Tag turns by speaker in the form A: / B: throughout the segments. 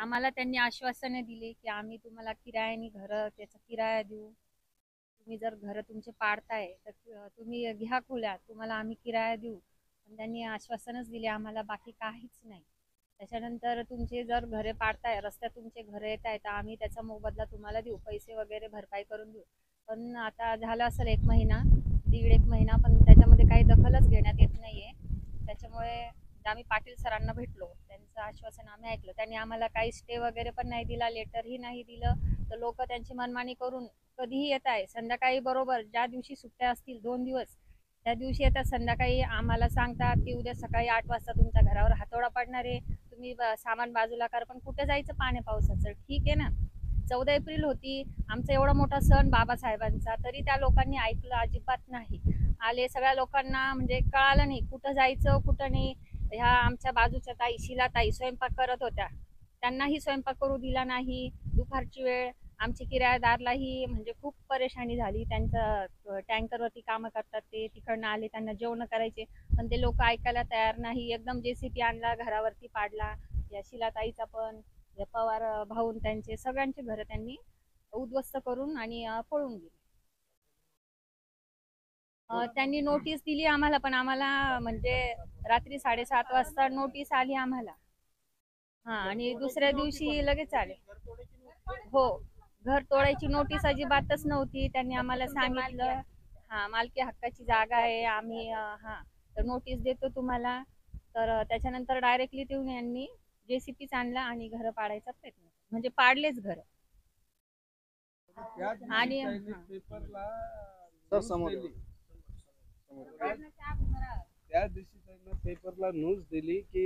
A: आम्हाला त्यांनी आश्वासने दिली की आम्ही तुम्हाला किरायाने घर त्याचा किराया देऊ. तुम्ही जर घर तुमचे पाडताय तर तुम्ही घ्या खोल्या, तुम्हाला आम्ही किराया देऊ. पण त्यांनी आश्वासनच दिले आम्हाला, बाकी काहीच नाही. त्याच्यानंतर तुमचे जर घरे पाडताय, रस्त्यात तुमचे घर येत आहे, तर आम्ही त्याचा मोबदला तुम्हाला देऊ, पैसे वगैरे भरपाई करून देऊ. पण आता झाला असेल 1 महिना, दीड 1 महिना, पण त्याच्यामध्ये काही दखलच घेण्यात येत नाहीये. त्याच्यामुळे आम्ही पाटील सरांना भेटलो, त्यांचं आश्वासन आम्ही ऐकलं. त्यांनी आम्हाला काही स्टे वगैरे पण नाही दिला, लेटरही नाही दिलं. तर लोक त्यांची मनमानी करून कधीही येत आहे. संध्याकाळी बरोबर ज्या दिवशी सुट्ट्या असतील 2 दिवस, त्या दिवशी येतात संध्याकाळी, आम्हाला सांगतात की उद्या सकाळी 8 वाजता तुमच्या घरावर हातोडा पडणार आहे, तुम्ही सामान बाजूला करा. पण कुठे जायचं पाण्या पावसाचं? ठीक आहे ना, 14 एप्रिल होती, आमचा एवढा मोठा सण बाबासाहेबांचा, तरी त्या लोकांनी ऐकलं अजिबात नाही. आले, सगळ्या लोकांना म्हणजे कळालं नाही कुठं जायचं कुठं नाही. ह्या आमच्या बाजूच्या ताई, शिला ताई स्वयंपाक करत होत्या, त्यांनाही स्वयंपाक करू दिला नाही. दुपारची वेळ, आमची किरायादारलाही म्हणजे खूप परेशानी झाली. त्यांचं टँकरवरती कामं करतात, ते तिकडनं आले, त्यांना जेवण करायचे, पण ते लोक ऐकायला तयार नाही. एकदम JCP आणला, घरावरती पाडला. या शिलाताईचा पण, या पवार भाऊन, त्यांचे सगळ्यांचे घर त्यांनी उद्ध्वस्त करून आणि पळून गेले. त्यांनी नोटीस दिली आम्हाला, पण आम्हाला म्हणजे रात्री 7:30 वाजता नोटीस आली आम्हाला. हा, आणि दुसऱ्या दिवशी लगेच आले. हो, घर तोडायची नोटीस अजिबातच नव्हती. त्यांनी आम्हाला सांगितलं, हा, मालकी हक्काची जागा आहे आम्ही, हा, तर नोटीस देतो तुम्हाला. तर त्याच्यानंतर डायरेक्टली येऊन यांनी JCPच आणला आणि घर पाडायचा प्रयत्न, म्हणजे पाडलेच घर. आणि
B: त्या दिवशी त्यांना पेपरला न्यूज दिली की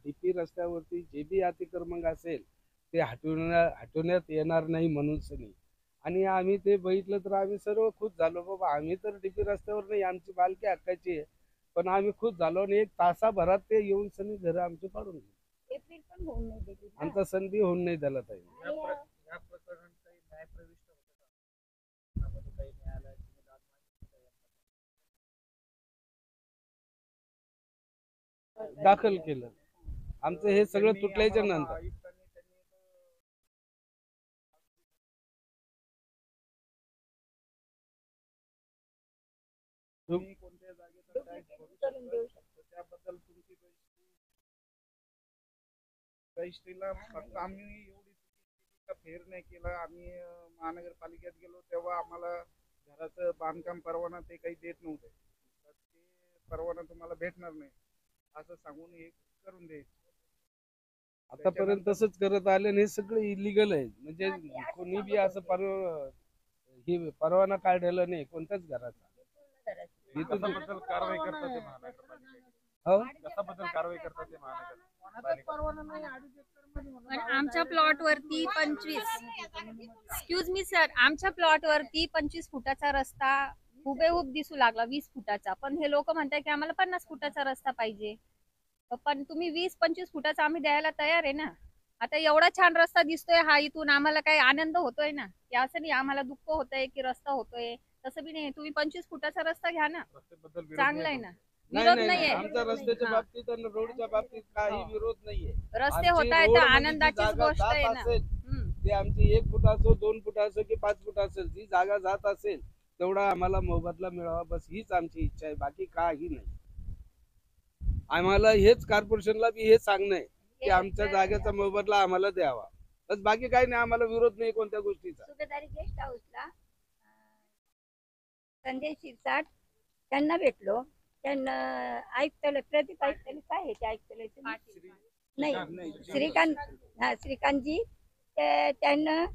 B: DP रस्त्यावरती जे बी अतिक्रमण असेल ते हटवण्यात येणार नाही म्हणून सनी. आणि आम्ही ते बघितलं तर आम्ही सर्व खुश झालो. बाबा, आम्ही तर DP रस्त्यावर नाही, आमची मालकी हक्काची आहे, पण आम्ही खुश झालो. आणि 1 तासाभरात ते येऊन सनी घर आमचे पाडून गेले.
C: एप्रिल पण होऊन नाही दिली.
B: आमचा सण बी होऊन नाही दिला ताई. दाखल केलं. आमचं हे सगळं तुटल्याच्या नंतर कोणत्या जागेचा काय करून देऊ शकतो त्याबद्दल तुमची रजिस्ट्रीला फक्त आम्ही एवढी फेर नाही केला. आम्ही महानगरपालिकेत गेलो तेव्हा आम्हाला घराचं बांधकाम परवाना ते काही देत नव्हते. तर ते परवाना तुम्हाला भेटणार नाही असं सांगून हे करून द्यायचं. आतापर्यंत तसंच करत आले, हे सगळं इलिगल आहे. म्हणजे कोणी बी असं परवाना काढलेला नाही कोणत्याच घराचा. कारवाई करतात ते
A: पण आमच्या प्लॉट वरती 25 फुटाचा रस्ता हुबेहूब दिसू लागला, 20 फुटाचा. पण हे लोक म्हणतात की आम्हाला 50 फुटाचा रस्ता पाहिजे. पण तुम्ही 20-25 फुटाचा आम्ही द्यायला तयार आहे ना. आता एवढा छान रस्ता दिसतोय हा, इथून आम्हाला काही आनंद होतोय ना, की असं नाही आम्हाला दुःख होतंय की रस्ता होतोय, तसं बी नाही. तुम्ही 25 फुटाचा रस्ता घ्या ना, चांगला आहे ना, विरोध नाहीये.
B: आमचा रस्त्याच्या बाबतीत आणि रोडच्या बाबतीत काही विरोध नाहीये.
A: रस्ते होत आहेत तर आनंदाचीच गोष्ट आहे ना.
B: ते आमची 1 फुट असो, 2 फुट असो की 5 फुट असेल, जी जागा जात असेल तेवढा आम्हाला मोबदला मिळावा, बस हीच आमची इच्छा आहे, बाकी काही नाही. आम्हाला हेच कॉर्पोरेशनला बी हे सांगणं आहे की आमच्या जागेचा मोबदला आम्हाला द्यावा, बस बाकी काही नाही. आम्हाला विरोध नाही कोणत्या गोष्टीचा.
C: सुभेदारी गेस्ट हाऊसला संजय शिरसाट त्यांना भेटलो. त्यांना आयुक्तालय, प्रदीप आयुक्तालय काय आहे ते आयुक्तालयाचं नाही, श्रीकांतजी, त्यांना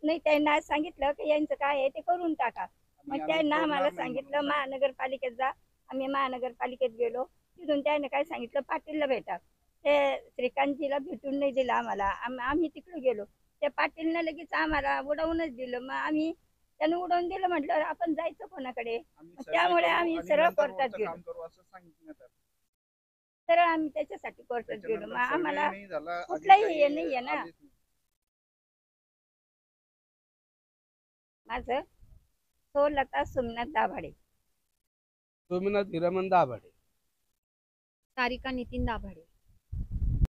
C: नाही, त्यांना सांगितलं की यांचं काय आहे ते करून टाका. मग त्यांना आम्हाला सांगितलं महानगरपालिकेत जा. आम्ही महानगरपालिकेत गेलो. तिथून त्याने काय सांगितलं, पाटीलला भेटा. ते श्रीकांतजीला भेटून नाही दिलं आम्हाला. आम्ही तिकडे गेलो, त्या पाटीलनं लगेच आम्हाला उडवूनच दिलं. मग आम्ही त्यानं उडवून दिलं, म्हटलं आपण जायचं कोणाकडे. त्यामुळे आम्ही सरळ कोर्टात गेलो. सरळ आम्ही त्याच्यासाठी कोर्टात गेलो. मग आम्हाला कुठलाही हे नाहीये ना. माझं सोलता सोमनाथ दाभाडे.
B: सोमनाथ हिरामन दाभाडे.
A: सारिका नितीन दाभाडे.